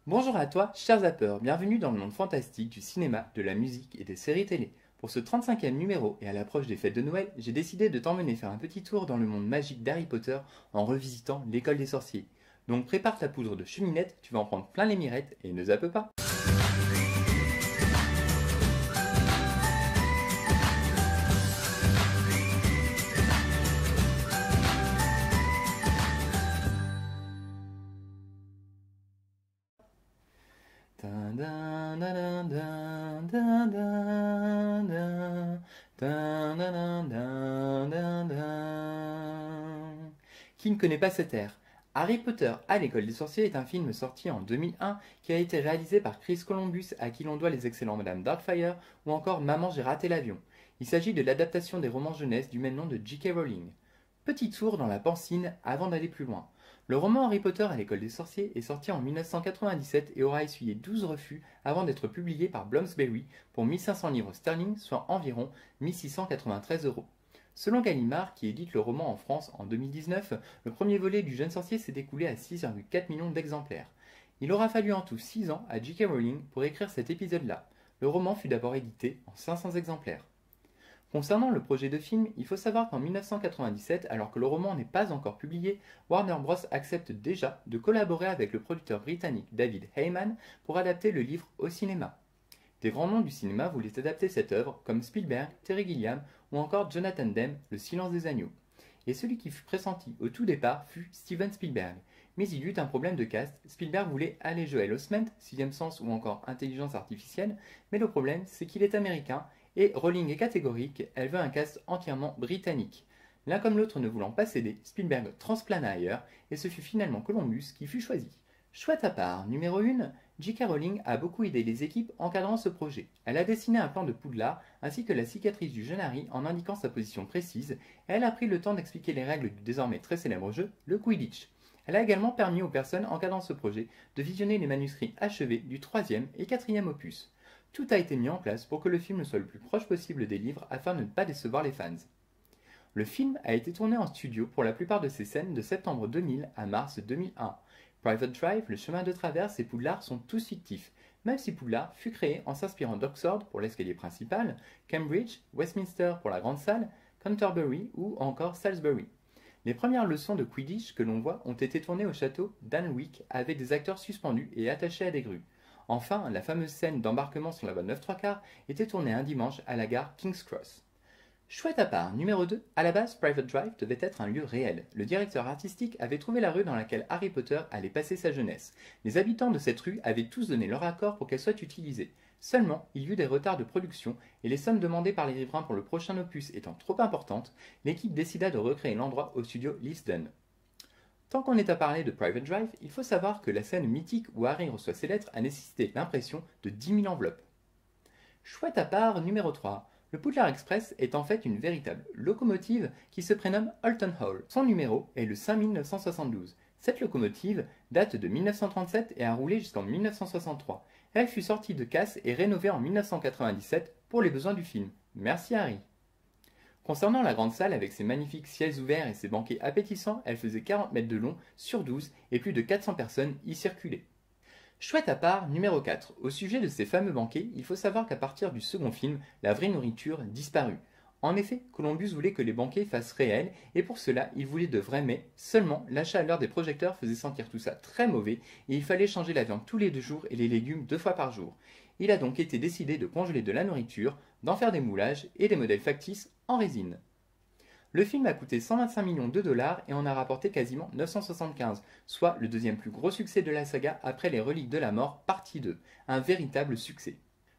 Bonjour à toi, cher zappeur, bienvenue dans le monde fantastique du cinéma, de la musique et des séries télé. Pour ce 35e numéro et à l'approche des fêtes de Noël, j'ai décidé de t'emmener faire un petit tour dans le monde magique d'Harry Potter en revisitant l'école des sorciers. Donc prépare ta poudre de cheminette, tu vas en prendre plein les mirettes et ne zappe pas. Dun, dun, dun, dun, dun, dun, dun, dun, dun, dun, dun, dun. Qui ne connaît pas cet air? Harry Potter à l'école des sorciers est un film sorti en 2001 qui a été réalisé par Chris Columbus à qui l'on doit les excellents Madame Doubtfire ou encore Maman j'ai raté l'avion. Il s'agit de l'adaptation des romans jeunesse du même nom de J.K. Rowling. Petit tour dans la pancine avant d'aller plus loin. Le roman Harry Potter à l'école des sorciers est sorti en 1997 et aura essuyé 12 refus avant d'être publié par Bloomsbury pour 1500 livres sterling, soit environ 1693 euros. Selon Gallimard, qui édite le roman en France en 2019, le premier volet du jeune sorcier s'est écoulé à 6,4 millions d'exemplaires. Il aura fallu en tout 6 ans à J.K. Rowling pour écrire cet épisode-là. Le roman fut d'abord édité en 500 exemplaires. Concernant le projet de film, il faut savoir qu'en 1997, alors que le roman n'est pas encore publié, Warner Bros. Accepte déjà de collaborer avec le producteur britannique David Heyman pour adapter le livre au cinéma. Des grands noms du cinéma voulaient adapter cette œuvre, comme Spielberg, Terry Gilliam ou encore Jonathan Demme, Le Silence des Agneaux. Et celui qui fut pressenti au tout départ fut Steven Spielberg. Mais il y eut un problème de cast, Spielberg voulait aller Joel Osment, Sixième Sens ou encore Intelligence Artificielle, mais le problème c'est qu'il est américain et Rowling est catégorique, elle veut un cast entièrement britannique. L'un comme l'autre ne voulant pas céder, Spielberg transplana ailleurs et ce fut finalement Columbus qui fut choisi. Chouette à part, numéro 1, J.K. Rowling a beaucoup aidé les équipes encadrant ce projet. Elle a dessiné un plan de Poudlard ainsi que la cicatrice du jeune Harry en indiquant sa position précise et elle a pris le temps d'expliquer les règles du désormais très célèbre jeu, le Quidditch. Elle a également permis aux personnes encadrant ce projet de visionner les manuscrits achevés du 3e et 4e opus. Tout a été mis en place pour que le film soit le plus proche possible des livres afin de ne pas décevoir les fans. Le film a été tourné en studio pour la plupart de ses scènes de septembre 2000 à mars 2001. Private Drive, le chemin de traverse et Poudlard sont tous fictifs, même si Poudlard fut créé en s'inspirant d'Oxford pour l'escalier principal, Cambridge, Westminster pour la grande salle, Canterbury ou encore Salisbury. Les premières leçons de Quidditch que l'on voit ont été tournées au château d'Alnwick avec des acteurs suspendus et attachés à des grues. Enfin, la fameuse scène d'embarquement sur la voie 9 3/4 était tournée un dimanche à la gare King's Cross. Chouette à part, numéro 2, à la base Private Drive devait être un lieu réel. Le directeur artistique avait trouvé la rue dans laquelle Harry Potter allait passer sa jeunesse. Les habitants de cette rue avaient tous donné leur accord pour qu'elle soit utilisée. Seulement, il y eut des retards de production et les sommes demandées par les riverains pour le prochain opus étant trop importantes, l'équipe décida de recréer l'endroit au studio Lisden. Tant qu'on est à parler de Private Drive, il faut savoir que la scène mythique où Harry reçoit ses lettres a nécessité l'impression de 10 000 enveloppes. Chouette à part, numéro 3. Le Poudlard Express est en fait une véritable locomotive qui se prénomme Holton Hall. Son numéro est le 5972. Cette locomotive date de 1937 et a roulé jusqu'en 1963. Elle fut sortie de casse et rénovée en 1997 pour les besoins du film. Merci Harry. Concernant la grande salle avec ses magnifiques sièges ouverts et ses banquets appétissants, elle faisait 40 mètres de long sur 12 et plus de 400 personnes y circulaient. Chouette à part, numéro 4. Au sujet de ces fameux banquets, il faut savoir qu'à partir du second film, la vraie nourriture disparut. En effet, Columbus voulait que les banquets fassent réel et pour cela, il voulait de vrais mets. Seulement, la chaleur des projecteurs faisait sentir tout ça très mauvais et il fallait changer la viande tous les 2 jours et les légumes 2 fois par jour. Il a donc été décidé de congeler de la nourriture, d'en faire des moulages et des modèles factices en résine. Le film a coûté 125 millions de dollars et en a rapporté quasiment 975, soit le deuxième plus gros succès de la saga après Les Reliques de la Mort, partie 2. Un véritable succès.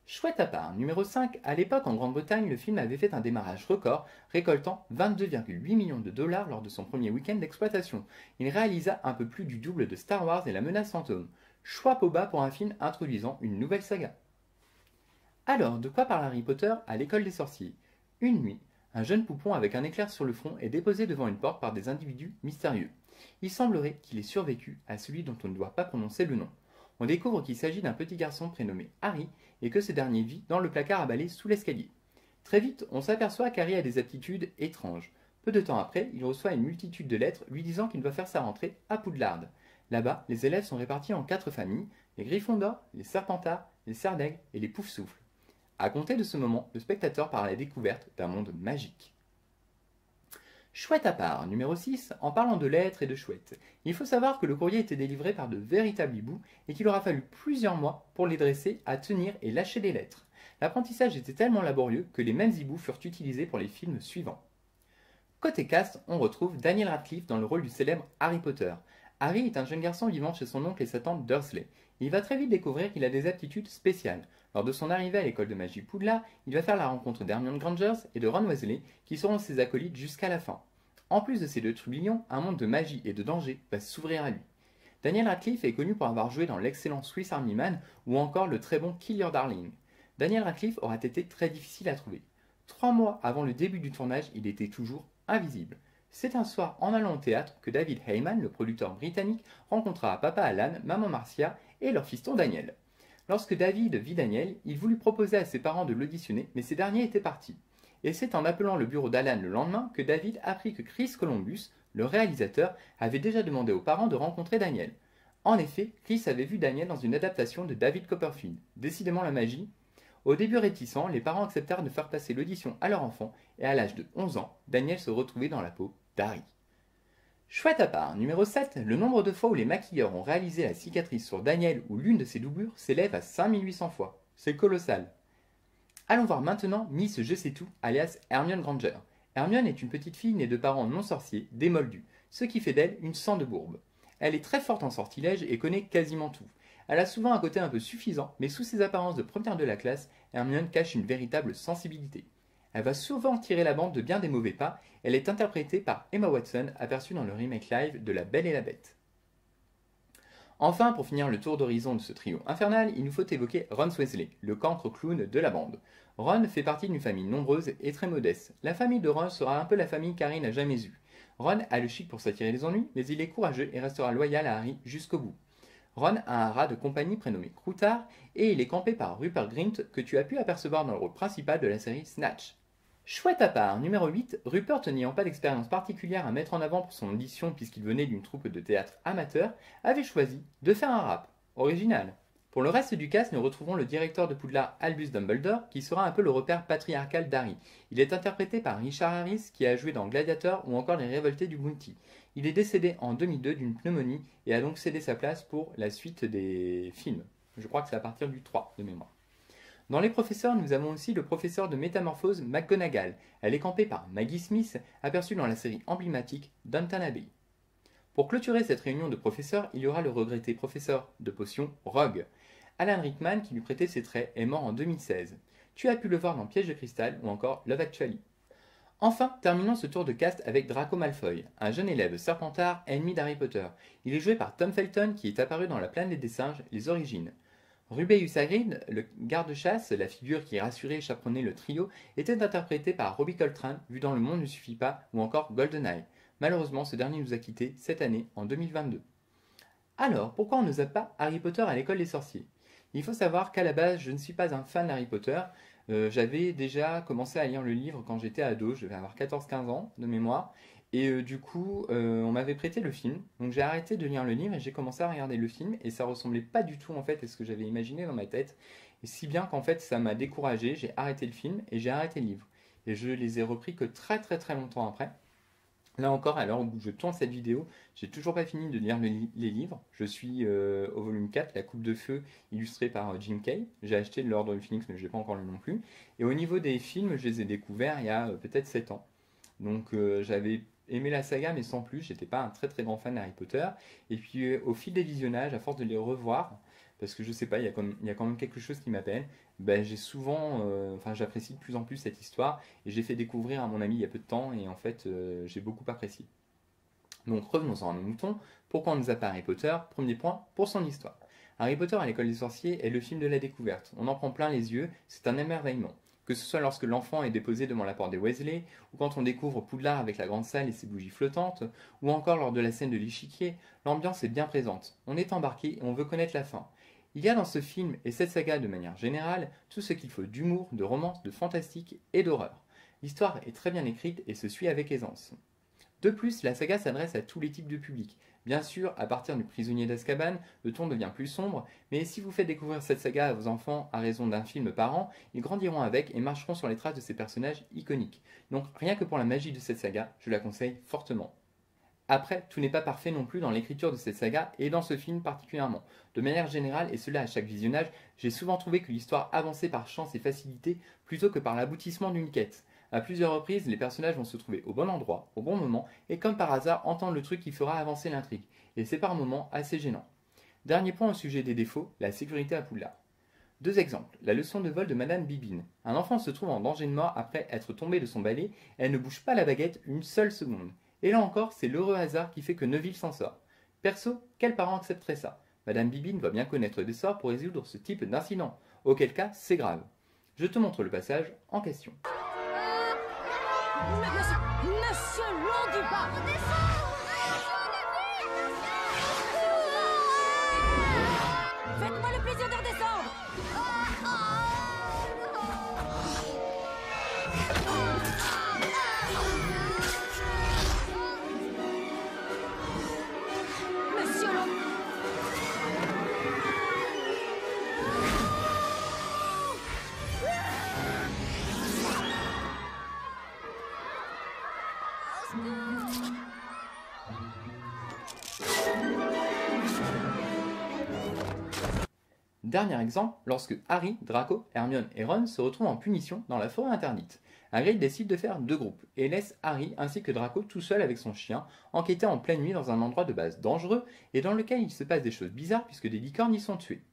Chouette à part, numéro 5, à l'époque en Grande-Bretagne, le film avait fait un démarrage record, récoltant 22,8 millions de dollars lors de son premier week-end d'exploitation. Il réalisa un peu plus du double de Star Wars et la menace fantôme. Choix pas bas pour un film introduisant une nouvelle saga. Alors, de quoi parle Harry Potter à l'école des sorciers? Une nuit, un jeune poupon avec un éclair sur le front est déposé devant une porte par des individus mystérieux. Il semblerait qu'il ait survécu à celui dont on ne doit pas prononcer le nom. On découvre qu'il s'agit d'un petit garçon prénommé Harry et que ce dernier vit dans le placard à balai sous l'escalier. Très vite, on s'aperçoit qu'Harry a des aptitudes étranges. Peu de temps après, il reçoit une multitude de lettres lui disant qu'il doit faire sa rentrée à Poudlard. Là-bas, les élèves sont répartis en 4 familles, les Gryffondors, les Serpentards, les Serdaigle et les Poufsouffles. À compter de ce moment, le spectateur part à la découverte d'un monde magique. Chouette à part, numéro 6, en parlant de lettres et de chouettes. Il faut savoir que le courrier était délivré par de véritables hiboux et qu'il aura fallu plusieurs mois pour les dresser, à tenir et lâcher les lettres. L'apprentissage était tellement laborieux que les mêmes hiboux furent utilisés pour les films suivants. Côté cast, on retrouve Daniel Radcliffe dans le rôle du célèbre Harry Potter. Harry est un jeune garçon vivant chez son oncle et sa tante Dursley. Il va très vite découvrir qu'il a des aptitudes spéciales. Lors de son arrivée à l'école de magie Poudlard, il va faire la rencontre d'Hermione Granger et de Ron Weasley, qui seront ses acolytes jusqu'à la fin. En plus de ces deux trublions, un monde de magie et de danger va s'ouvrir à lui. Daniel Radcliffe est connu pour avoir joué dans l'excellent Swiss Army Man ou encore le très bon Kill Your Darling. Daniel Radcliffe aura été très difficile à trouver. 3 mois avant le début du tournage, il était toujours invisible. C'est un soir en allant au théâtre que David Heyman, le producteur britannique, rencontra papa Alan, maman Marcia et leur fiston Daniel. Lorsque David vit Daniel, il voulut proposer à ses parents de l'auditionner, mais ces derniers étaient partis. Et c'est en appelant le bureau d'Alan le lendemain que David apprit que Chris Columbus, le réalisateur, avait déjà demandé aux parents de rencontrer Daniel. En effet, Chris avait vu Daniel dans une adaptation de David Copperfield. Décidément la magie. Au début réticents, les parents acceptèrent de faire passer l'audition à leur enfant, et à l'âge de 11 ans, Daniel se retrouvait dans la peau d'Harry. Chouette à part, numéro 7, le nombre de fois où les maquilleurs ont réalisé la cicatrice sur Daniel ou l'une de ses doublures s'élève à 5800 fois. C'est colossal. Allons voir maintenant Miss Je sais tout, alias Hermione Granger. Hermione est une petite fille née de parents non sorciers, des Moldus, ce qui fait d'elle une sang de bourbe. Elle est très forte en sortilège et connaît quasiment tout. Elle a souvent un côté un peu suffisant, mais sous ses apparences de première de la classe, Hermione cache une véritable sensibilité. Elle va souvent tirer la bande de bien des mauvais pas. Elle est interprétée par Emma Watson, aperçue dans le remake live de La Belle et la Bête. Enfin, pour finir le tour d'horizon de ce trio infernal, il nous faut évoquer Ron Weasley, le cancre clown de la bande. Ron fait partie d'une famille nombreuse et très modeste. La famille de Ron sera un peu la famille qu'Harry n'a jamais eue. Ron a le chic pour s'attirer les ennuis, mais il est courageux et restera loyal à Harry jusqu'au bout. Ron a un rat de compagnie prénommé Croutard, et il est campé par Rupert Grint que tu as pu apercevoir dans le rôle principal de la série Snatch. Chouette à part, numéro 8, Rupert n'ayant pas d'expérience particulière à mettre en avant pour son audition puisqu'il venait d'une troupe de théâtre amateur, avait choisi de faire un rap. Original. Pour le reste du cast, nous retrouvons le directeur de Poudlard Albus Dumbledore, qui sera un peu le repère patriarcal d'Harry. Il est interprété par Richard Harris, qui a joué dans Gladiator ou encore Les Révoltés du Bounty. Il est décédé en 2002 d'une pneumonie et a donc cédé sa place pour la suite des films. Je crois que c'est à partir du 3 de mémoire. Dans les professeurs, nous avons aussi le professeur de métamorphose McGonagall. Elle est campée par Maggie Smith, aperçue dans la série emblématique Downton Abbey. Pour clôturer cette réunion de professeurs, il y aura le regretté professeur de potions Rogue. Alan Rickman, qui lui prêtait ses traits, est mort en 2016. Tu as pu le voir dans Piège de cristal ou encore Love Actually. Enfin, terminons ce tour de cast avec Draco Malfoy, un jeune élève serpentard ennemi d'Harry Potter. Il est joué par Tom Felton qui est apparu dans La Planète des Singes, Les Origines. Rubeus Hagrid, le garde-chasse, la figure qui rassurait et chaperonnait le trio, était interprété par Robbie Coltrane, vu dans Le Monde ne suffit pas, ou encore GoldenEye. Malheureusement, ce dernier nous a quittés cette année, en 2022. Alors, pourquoi on n'ose pas Harry Potter à l'école des sorciers? Il faut savoir qu'à la base, je ne suis pas un fan d'Harry Potter. J'avais déjà commencé à lire le livre quand j'étais ado, je devais avoir 14-15 ans de mémoire. Et du coup, on m'avait prêté le film. Donc j'ai arrêté de lire le livre et j'ai commencé à regarder le film. Et ça ressemblait pas du tout en fait à ce que j'avais imaginé dans ma tête. Et si bien qu'en fait ça m'a découragé, j'ai arrêté le film et j'ai arrêté le livre. Et je les ai repris que très très très longtemps après. Là encore, à l'heure où je tourne cette vidéo, j'ai toujours pas fini de lire les livres. Je suis au volume 4, La Coupe de Feu, illustrée par Jim Kay. J'ai acheté l'Ordre du Phénix, mais je l'ai pas encore lu non plus. Et au niveau des films, je les ai découverts il y a peut-être 7 ans. Donc j'avais aimé la saga, mais sans plus. J'étais pas un très très grand fan d'Harry Potter. Et puis au fil des visionnages, à force de les revoir, parce que je sais pas, il y a quand même quelque chose qui m'appelle. Ben, j'ai souvent, j'apprécie de plus en plus cette histoire et j'ai fait découvrir à mon ami il y a peu de temps et en fait j'ai beaucoup apprécié. Donc revenons-en à nos moutons. Pourquoi on nous a pas Harry Potter? Premier point, pour son histoire. Harry Potter à l'école des sorciers est le film de la découverte. On en prend plein les yeux, c'est un émerveillement. Que ce soit lorsque l'enfant est déposé devant la porte des Weasley, ou quand on découvre Poudlard avec la grande salle et ses bougies flottantes, ou encore lors de la scène de l'échiquier, l'ambiance est bien présente. On est embarqué et on veut connaître la fin. Il y a dans ce film et cette saga de manière générale tout ce qu'il faut d'humour, de romance, de fantastique et d'horreur. L'histoire est très bien écrite et se suit avec aisance. De plus, la saga s'adresse à tous les types de publics. Bien sûr, à partir du Prisonnier d'Azkaban, le ton devient plus sombre, mais si vous faites découvrir cette saga à vos enfants à raison d'un film par an, ils grandiront avec et marcheront sur les traces de ces personnages iconiques. Donc rien que pour la magie de cette saga, je la conseille fortement. Après, tout n'est pas parfait non plus dans l'écriture de cette saga et dans ce film particulièrement. De manière générale, et cela à chaque visionnage, j'ai souvent trouvé que l'histoire avançait par chance et facilité plutôt que par l'aboutissement d'une quête. À plusieurs reprises, les personnages vont se trouver au bon endroit, au bon moment, et comme par hasard entendre le truc qui fera avancer l'intrigue. Et c'est par moments assez gênant. Dernier point au sujet des défauts, la sécurité à Poudlard. Deux exemples. La leçon de vol de Madame Bibine. Un enfant se trouve en danger de mort après être tombé de son balai, et elle ne bouge pas la baguette une seule seconde. Et là encore, c'est l'heureux hasard qui fait que Neville s'en sort. Perso, quel parent accepterait ça? Madame Bibine doit bien connaître des sorts pour résoudre ce type d'incident. Auquel cas, c'est grave. Je te montre le passage en question. Monsieur Londubat, faites-moi le plaisir de redescendre. Monsieur Londubat. Dernier exemple, lorsque Harry, Draco, Hermione et Ron se retrouvent en punition dans la forêt interdite. Hagrid décide de faire deux groupes et laisse Harry ainsi que Draco tout seul avec son chien enquêter en pleine nuit dans un endroit de base dangereux et dans lequel il se passe des choses bizarres puisque des licornes y sont tuées.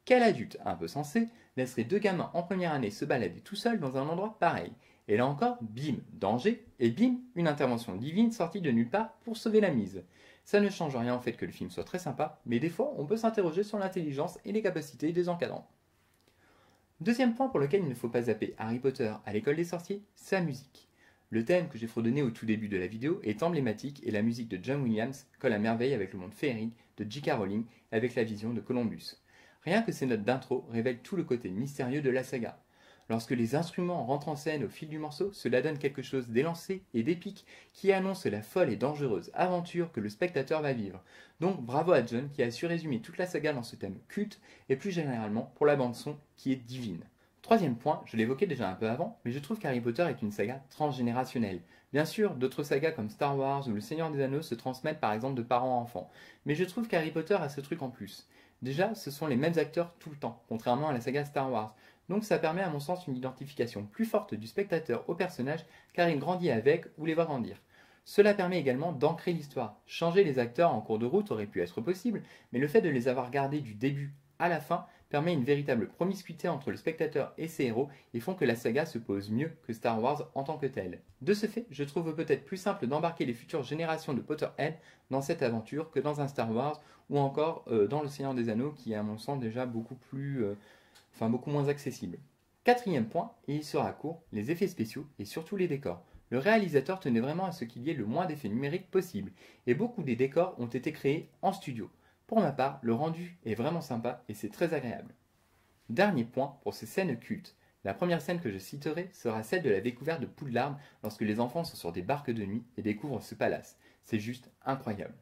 Quel adulte un peu sensé laisserait deux gamins en première année se balader tout seuls dans un endroit pareil? Et là encore, bim, danger, et bim, une intervention divine sortie de nulle part pour sauver la mise. Ça ne change rien au fait que le film soit très sympa, mais des fois on peut s'interroger sur l'intelligence et les capacités des encadrants. Deuxième point pour lequel il ne faut pas zapper Harry Potter à l'école des sorciers, sa musique. Le thème que j'ai fredonné au tout début de la vidéo est emblématique et la musique de John Williams colle à merveille avec le monde féerique de J.K. Rowling et avec la vision de Columbus. Rien que ces notes d'intro révèlent tout le côté mystérieux de la saga. Lorsque les instruments rentrent en scène au fil du morceau, cela donne quelque chose d'élancé et d'épique qui annonce la folle et dangereuse aventure que le spectateur va vivre. Donc bravo à John qui a su résumer toute la saga dans ce thème culte et plus généralement pour la bande-son qui est divine. Troisième point, je l'évoquais déjà un peu avant, mais je trouve qu'Harry Potter est une saga transgénérationnelle. Bien sûr, d'autres sagas comme Star Wars ou Le Seigneur des Anneaux se transmettent par exemple de parents à enfants, mais je trouve qu'Harry Potter a ce truc en plus. Déjà, ce sont les mêmes acteurs tout le temps, contrairement à la saga Star Wars. Donc ça permet à mon sens une identification plus forte du spectateur au personnage car il grandit avec ou les voit grandir. Cela permet également d'ancrer l'histoire. Changer les acteurs en cours de route aurait pu être possible, mais le fait de les avoir gardés du début à la fin permet une véritable promiscuité entre le spectateur et ses héros et font que la saga se pose mieux que Star Wars en tant que telle. De ce fait, je trouve peut-être plus simple d'embarquer les futures générations de Potterhead dans cette aventure que dans un Star Wars ou encore dans Le Seigneur des Anneaux qui est à mon sens déjà beaucoup moins accessible. Quatrième point, et il sera court, les effets spéciaux et surtout les décors. Le réalisateur tenait vraiment à ce qu'il y ait le moins d'effets numériques possible, et beaucoup des décors ont été créés en studio. Pour ma part, le rendu est vraiment sympa et c'est très agréable. Dernier point pour ces scènes cultes. La première scène que je citerai sera celle de la découverte de Poudlard lorsque les enfants sont sur des barques de nuit et découvrent ce palace. C'est juste incroyable.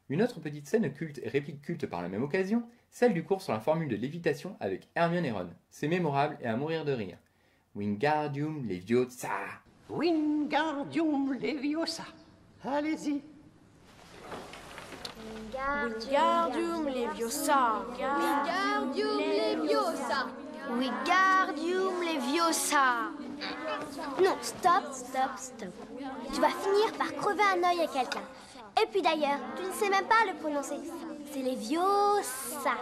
Une autre petite scène culte et réplique culte par la même occasion, celle du cours sur la formule de lévitation avec Hermione et Ron. C'est mémorable et à mourir de rire. Wingardium Leviosa. Wingardium Leviosa. Allez-y. Wingardium Leviosa. Wingardium Leviosa. Wingardium Leviosa. Non, stop, stop, stop. Tu vas finir par crever un œil à quelqu'un. Et puis d'ailleurs, tu ne sais même pas le prononcer. C'est Leviosa.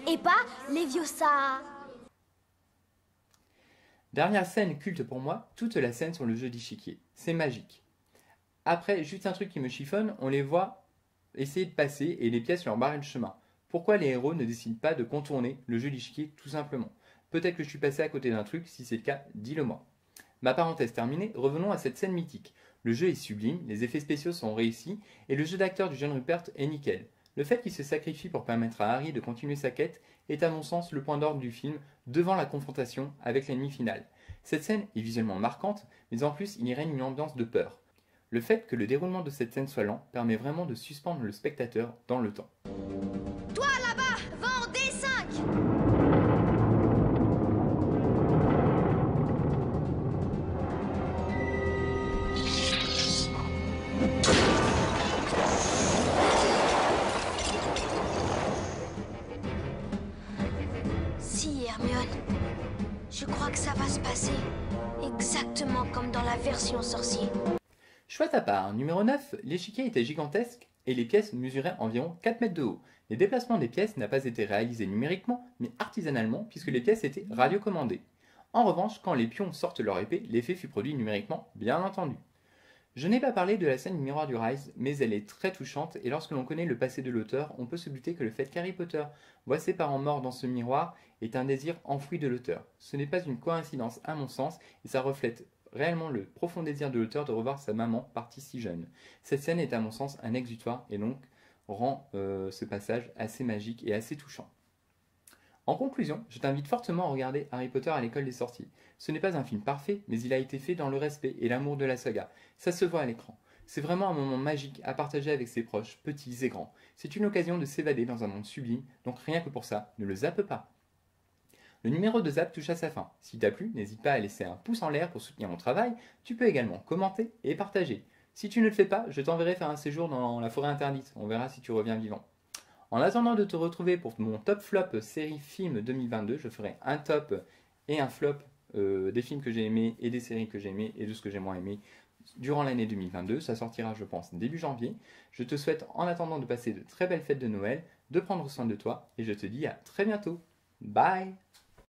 Et pas Leviosa. Dernière scène culte pour moi, toute la scène sur le jeu d'échiquier. C'est magique. Après, juste un truc qui me chiffonne, on les voit essayer de passer et les pièces leur barrent le chemin. Pourquoi les héros ne décident pas de contourner le jeu d'échiquier tout simplement? Peut-être que je suis passé à côté d'un truc, si c'est le cas, dis-le moi. Ma parenthèse terminée, revenons à cette scène mythique. Le jeu est sublime, les effets spéciaux sont réussis, et le jeu d'acteur du jeune Rupert est nickel. Le fait qu'il se sacrifie pour permettre à Harry de continuer sa quête est à mon sens le point d'ordre du film devant la confrontation avec l'ennemi final. Cette scène est visuellement marquante, mais en plus il y règne une ambiance de peur. Le fait que le déroulement de cette scène soit lent permet vraiment de suspendre le spectateur dans le temps. Toi là-bas, va en D5. Si, Hermione. Je crois que ça va se passer exactement comme dans la version sorcier. Chouette à part, numéro 9, l'échiquier était gigantesque et les pièces mesuraient environ 4 mètres de haut. Les déplacements des pièces n'a pas été réalisés numériquement, mais artisanalement, puisque les pièces étaient radiocommandées. En revanche, quand les pions sortent leur épée, l'effet fut produit numériquement, bien entendu. Je n'ai pas parlé de la scène du miroir du Rise, mais elle est très touchante, et lorsque l'on connaît le passé de l'auteur, on peut se douter que le fait qu'Harry Potter voit ses parents morts dans ce miroir est un désir enfoui de l'auteur. Ce n'est pas une coïncidence à mon sens, et ça reflète réellement le profond désir de l'auteur de revoir sa maman partie si jeune. Cette scène est à mon sens un exutoire, et donc rend ce passage assez magique et assez touchant. En conclusion, je t'invite fortement à regarder Harry Potter à l'école des sorciers. Ce n'est pas un film parfait, mais il a été fait dans le respect et l'amour de la saga. Ça se voit à l'écran. C'est vraiment un moment magique à partager avec ses proches, petits et grands. C'est une occasion de s'évader dans un monde sublime, donc rien que pour ça, ne le zappe pas. Le numéro de Zap touche à sa fin. S'il t'a plu, n'hésite pas à laisser un pouce en l'air pour soutenir mon travail. Tu peux également commenter et partager. Si tu ne le fais pas, je t'enverrai faire un séjour dans la forêt interdite. On verra si tu reviens vivant. En attendant de te retrouver pour mon top flop série film 2022, je ferai un top et un flop des films que j'ai aimés et des séries que j'ai aimées et de ce que j'ai moins aimé durant l'année 2022. Ça sortira, je pense, début janvier. Je te souhaite en attendant de passer de très belles fêtes de Noël, de prendre soin de toi et je te dis à très bientôt. Bye!